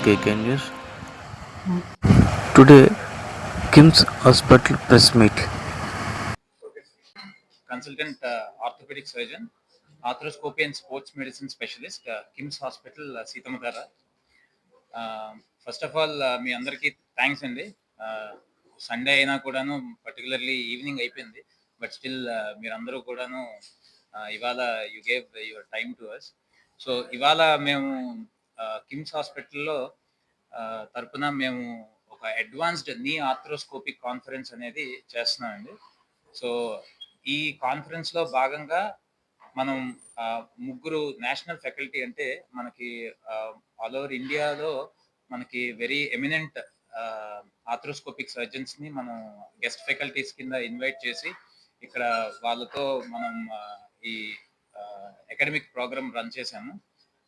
KK News. Today, KIMS Hospital press meet. Consultant orthopedic surgeon, arthroscopy and sports medicine specialist, KIMS Hospital, Sitamadara. First of all మీ అందరికీ thanks అండి. Sunday అయినా కూడాను particularly evening అయిపోయింది, but still మీరందరూ కూడాను ఇవాళ you gave your time to us. So ఇవాళ మేము కిమ్స్ హాస్పిటల్లో తరపున మేము ఒక అడ్వాన్స్డ్ నీ ఆర్థ్రోస్కోపిక్ కాన్ఫరెన్స్ అనేది చేస్తున్నామండి. సో ఈ కాన్ఫరెన్స్లో భాగంగా మనం ముగ్గురు నేషనల్ ఫ్యాకల్టీ, అంటే మనకి ఆల్ ఓవర్ ఇండియాలో మనకి వెరీ ఎమినెంట్ ఆర్థ్రోస్కోపిక్ సర్జన్స్ ని మనం గెస్ట్ ఫ్యాకల్టీస్ కింద ఇన్వైట్ చేసి ఇక్కడ వాళ్ళతో మనం ఈ అకాడమిక్ ప్రోగ్రామ్ రన్ చేశాము.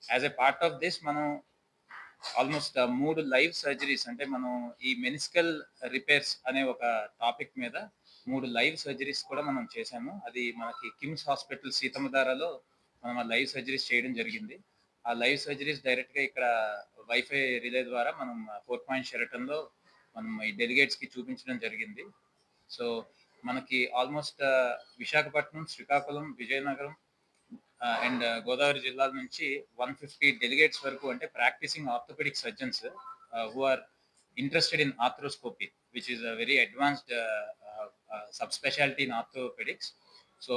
As a part of this మనం ఆల్మోస్ట్ 3 లైవ్ సర్జరీస్, అంటే మనం ఈ మెనిస్కల్ రిపేర్స్ అనే ఒక టాపిక్ మీద 3 లైవ్ సర్జరీస్ కూడా మనం చేశాము. అది మనకి కిమ్స్ హాస్పిటల్ సీతమ్మధారలో మనం ఆ లైవ్ సర్జరీస్ చేయడం జరిగింది. ఆ లైవ్ సర్జరీస్ డైరెక్ట్ గా ఇక్కడ వైఫై రిలే ద్వారా మనం 4 పాయింట్ షెరటన్ లో మనం ఈ డెలిగేట్స్ కి చూపించడం జరిగింది. సో మనకి ఆల్మోస్ట్ విశాఖపట్నం, శ్రీకాకుళం, విజయనగరం అండ్ గోదావరి జిల్లాల నుంచి 150 డెలిగేట్స్ వరకు, అంటే practicing orthopaedic surgeons who are interested in arthroscopy, which is a very advanced sub specialty in orthopaedics. So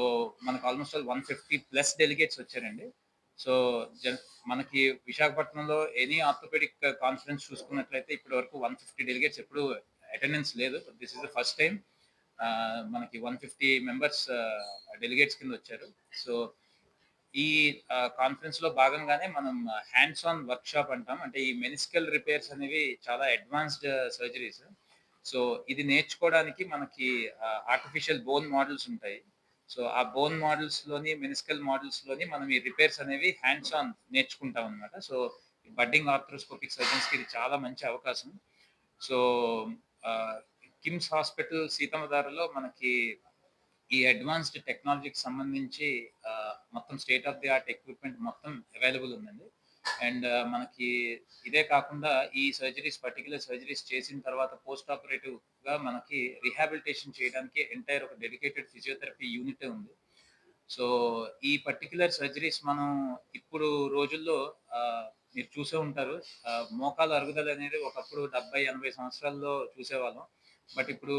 మనకు ఆల్మోస్ట్ 150+ డెలిగేట్స్ వచ్చారండి. సో మనకి విశాఖపట్నంలో ఎనీ ఆర్థోపెడిక్ కాన్ఫరెన్స్ చూసుకున్నట్లయితే ఇప్పటి వరకు 150 డెలిగేట్స్ ఎప్పుడు అటెండెన్స్ లేదు. This is the first time మనకి 150 మెంబర్స్ డెలిగేట్స్ కింద వచ్చారు. సో ఈ కాన్ఫరెన్స్ లో భాగంగానే మనం హ్యాండ్స్ ఆన్ వర్క్ షాప్ అంటాం, అంటే ఈ మెనిస్కల్ రిపేర్స్ అనేవి చాలా అడ్వాన్స్డ్ సర్జరీస్. సో ఇది నేర్చుకోవడానికి మనకి ఆర్టిఫిషియల్ బోన్ మోడల్స్ ఉంటాయి. సో ఆ బోన్ మోడల్స్ లోని, మెనిస్కల్ మోడల్స్ లోని మనం ఈ రిపేర్స్ అనేవి హ్యాండ్స్ ఆన్ నేర్చుకుంటాం అనమాట. సో బడ్డింగ్ ఆర్థ్రోస్కోపిక్ సర్జన్స్ కి ఇది చాలా మంచి అవకాశం. సో కిమ్స్ హాస్పిటల్ సీతమ్మధారలో మనకి ఈ అడ్వాన్స్డ్ టెక్నాలజీకి సంబంధించి మొత్తం state of the art equipment మొత్తం అవైలబుల్ ఉందండి. అండ్ మనకి ఇదే కాకుండా ఈ సర్జరీస్, పర్టికులర్ సర్జరీస్ చేసిన తర్వాత పోస్ట్ ఆపరేటివ్ గా మనకి రిహాబిలిటేషన్ చేయడానికి ఎంటైర్ ఒక డెడికేటెడ్ ఫిజియోథెరపీ యూనిట్ ఉంది. సో ఈ పర్టికులర్ సర్జరీస్ మనం ఇప్పుడు రోజుల్లో మీరు చూసే ఉంటారు, మోకాలు అరుగుదల అనేది ఒకప్పుడు 70-80 సంవత్సరాల్లో చూసేవాళ్ళం. బట్ ఇప్పుడు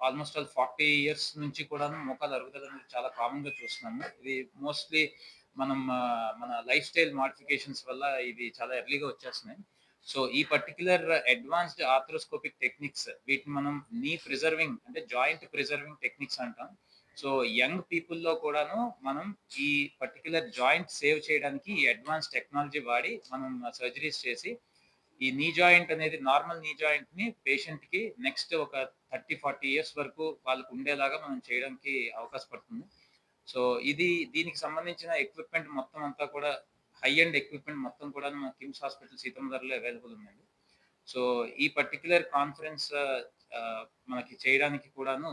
ఆల్మోస్ట్ 40 ఇయర్స్ నుంచి కూడా మోకాలు అరుగుదల అనేది చాలా కామన్ గా చూస్తున్నాము. ఇది మోస్ట్లీ మనం మన లైఫ్ స్టైల్ మాడిఫికేషన్స్ వల్ల ఇవి చాలా ఎర్లీగా వచ్చేస్తున్నాయి. సో ఈ పర్టికులర్ అడ్వాన్స్డ్ ఆర్థ్రోస్కోపిక్ టెక్నిక్స్, వీటిని మనం నీ ప్రిజర్వింగ్, అంటే జాయింట్ ప్రిజర్వింగ్ టెక్నిక్స్ అంటాం. సో యంగ్ పీపుల్లో కూడాను మనం ఈ పర్టికులర్ జాయింట్ సేవ్ చేయడానికి ఈ అడ్వాన్స్ టెక్నాలజీ వాడి మనం సర్జరీస్ చేసి ఈ నీ జాయింట్ అనేది, నార్మల్ నీ జాయింట్ ని పేషెంట్ కి నెక్స్ట్ ఒక 30-40 ఇయర్స్ వరకు వాళ్ళకు ఉండేలాగా మనం చేయడానికి అవకాశపడుతుంది. సో దీనికి సంబంధించిన ఎక్విప్మెంట్ మొత్తం అంతా కూడా హై అండ్ ఎక్విప్మెంట్ మొత్తం కూడా మన కిమ్స్ హాస్పిటల్ సీతమ్మధారలో అవైలబుల్ ఉందండి. సో ఈ పర్టికులర్ కాన్ఫరెన్స్ మనకి చేయడానికి కూడాను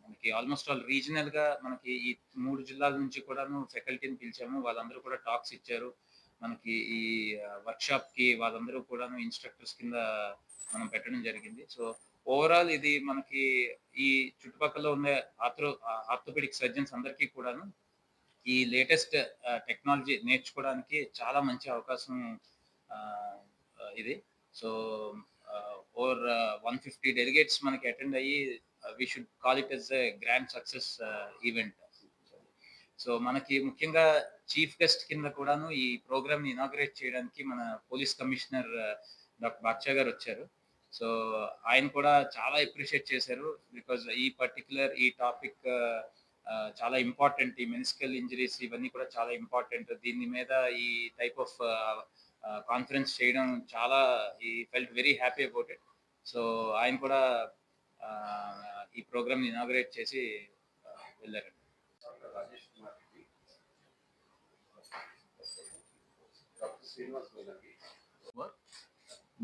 మనకి ఆల్మోస్ట్ ఆల్ రీజనల్ గా మనకి ఈ 3 జిల్లాల నుంచి కూడాను ఫ్యాకల్టీని పిలిచాము. వాళ్ళందరూ కూడా టాక్స్ ఇచ్చారు. మనకి ఈ వర్క్ షాప్ కి వాళ్ళందరూ కూడాను ఇన్స్ట్రక్టర్స్ కింద మనం పెట్టడం జరిగింది. సో ఓవరాల్ ఇది మనకి ఈ చుట్టుపక్కల ఉన్న ఆర్థోపెడిక్ సర్జన్స్ అందరికీ కూడాను ఈ లేటెస్ట్ టెక్నాలజీ నేర్చుకోవడానికి చాలా మంచి అవకాశం ఇది. సో ఓవర్ 150 డెలిగేట్స్ మనకి అటెండ్ అయ్యి, we should call it as a grand success event. So మనకి ముఖ్యంగా చీఫ్ గెస్ట్ కింద కూడాను ఈ ప్రోగ్రామ్ ని ఇనాగ్రేట్ చేయడానికి మన పోలీస్ కమిషనర్ డాక్టర్ బాక్షా గారు వచ్చారు. సో ఆయన కూడా చాలా అప్రిషియేట్ చేశారు, బికాజ్ ఈ టాపిక్ చాలా ఇంపార్టెంట్. ఈ మెనిస్కల్ ఇంజరీస్ ఇవన్నీ కూడా చాలా ఇంపార్టెంట్. దీని మీద ఈ టైప్ ఆఫ్ కాన్ఫరెన్స్ చేయడం చాలా, ఈ felt very happy about it. So ఆయన కూడా ఈ ప్రోగ్రామ్ ని ఇనాగ్రేట్ చేసి వెళ్ళారండి.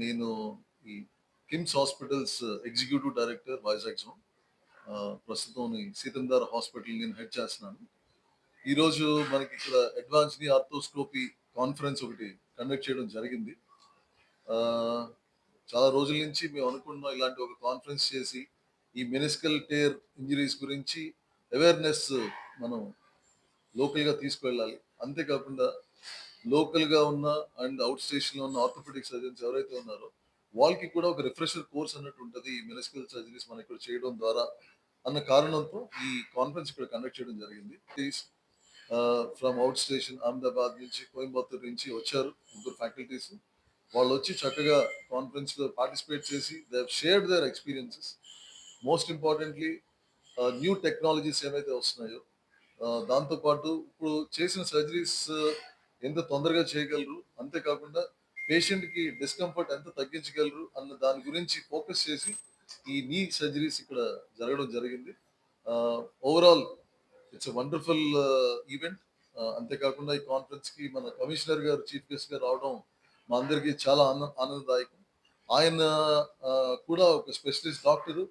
నేను ఈ KIMS hospitals executive director Vizag zone. ప్రస్తుతం సీతంధార హాస్పిటల్ నేను హెడ్ చేస్తున్నాను. ఈరోజు మనకి ఇక్కడ అడ్వాన్స్ నీ ఆర్థోస్కోపీ కాన్ఫరెన్స్ ఒకటి కండక్ట్ చేయడం జరిగింది. చాలా రోజుల నుంచి మేము అనుకుంటున్నాం ఇలాంటి ఒక కాన్ఫరెన్స్ చేసి ఈ మెనిస్కల్ టేర్ ఇంజరీస్ గురించి అవేర్నెస్ మనం లోకల్గా తీసుకువెళ్ళాలి. అంతేకాకుండా లోకల్గా ఉన్న అండ్ అవుట్ స్టేషన్లో ఉన్న ఆర్థోపెడిక్ సర్జన్స్ ఎవరైతే ఉన్నారో వాళ్ళకి కూడా ఒక రిఫ్రెషర్ కోర్స్ అన్నట్టు ఉంటుంది ఈ మెనిస్కల్ సర్జరీస్ మనం ఇక్కడ చేయడం ద్వారా అన్న కారణంతో ఈ కాన్ఫరెన్స్ ఇక్కడ కండక్ట్ చేయడం జరిగింది. ఫ్రమ్ అవుట్ స్టేషన్ అహ్మదాబాద్ నుంచి, కోయంబత్తూర్ నుంచి వచ్చారు ముగ్గురు ఫ్యాకల్టీస్. వాళ్ళు వచ్చి చక్కగా కాన్ఫరెన్స్ లో పార్టిసిపేట్ చేసి they have shared their experiences. Most importantly new technologies ఏమైతే వస్తున్నాయో దాంతోపాటు ఇప్పుడు చేసిన సర్జరీస్ ఎంత తొందరగా చేయగలరు, అంతేకాకుండా పేషెంట్కి డిస్కంఫర్ట్ ఎంత తగ్గించగలరు అన్న దాని గురించి ఫోకస్ చేసి ఈ నీ సర్జరీస్ ఇక్కడ జరగడం జరిగింది. Overall it's wonderful event. అంతేకాకుండా ఈ కాన్ఫరెన్స్కి మన కమిషనర్ గారు చీఫ్ గెస్ట్గా రావడం మా అందరికీ చాలా ఆనందదాయకం. ఆయన కూడా ఒక స్పెషలిస్ట్ డాక్టరు,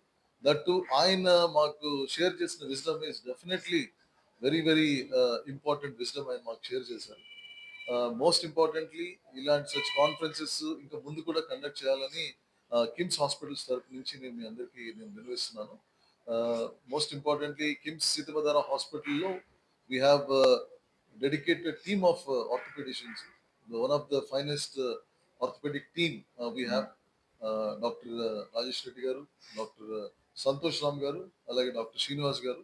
దట్టు ఆయన మాకు షేర్ చేసిన wisdom is definitely very very important wisdom ఆయన మాకు షేర్ చేశారు. మోస్ట్ ఇంపార్టెంట్లీ ఇలాంటి సచ్ కాన్ఫరెన్సెస్ ఇంకా ముందు కూడా కండక్ట్ చేయాలని కిమ్స్ హాస్పిటల్స్ తరపు నుంచి నేను మీ అందరికీ నేను వినిపిస్తున్నాను. మోస్ట్ ఇంపార్టెంట్లీ కిమ్స్ సీతమధార హాస్పిటల్లో we have dedicated team of orthopedicians. One of the finest orthopedic team we have, Dr. Rajesh Reddy garu, Dr. Santosh Ram garu, alage Dr. Srinivas garu.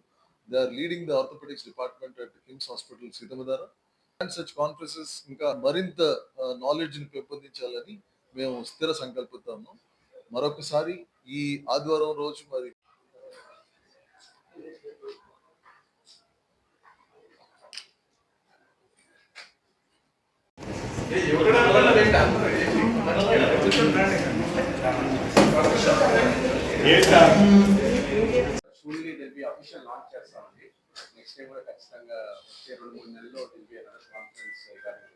They are leading the orthopedics department at Kims Hospital, Sitamadara. And such conferences ఇంకా మరింత నాలెడ్జ్ని పెంపొందించాలని మేము స్థిర సంకల్పిస్తాము. మరొకసారి ఈ ఆదివారం రోజు మరి surely will be official launch చేస్తామండి. నెక్స్ట్ టైం కూడా ఖచ్చితంగా వచ్చే 2-3 నెలల్లో will be another conference regarding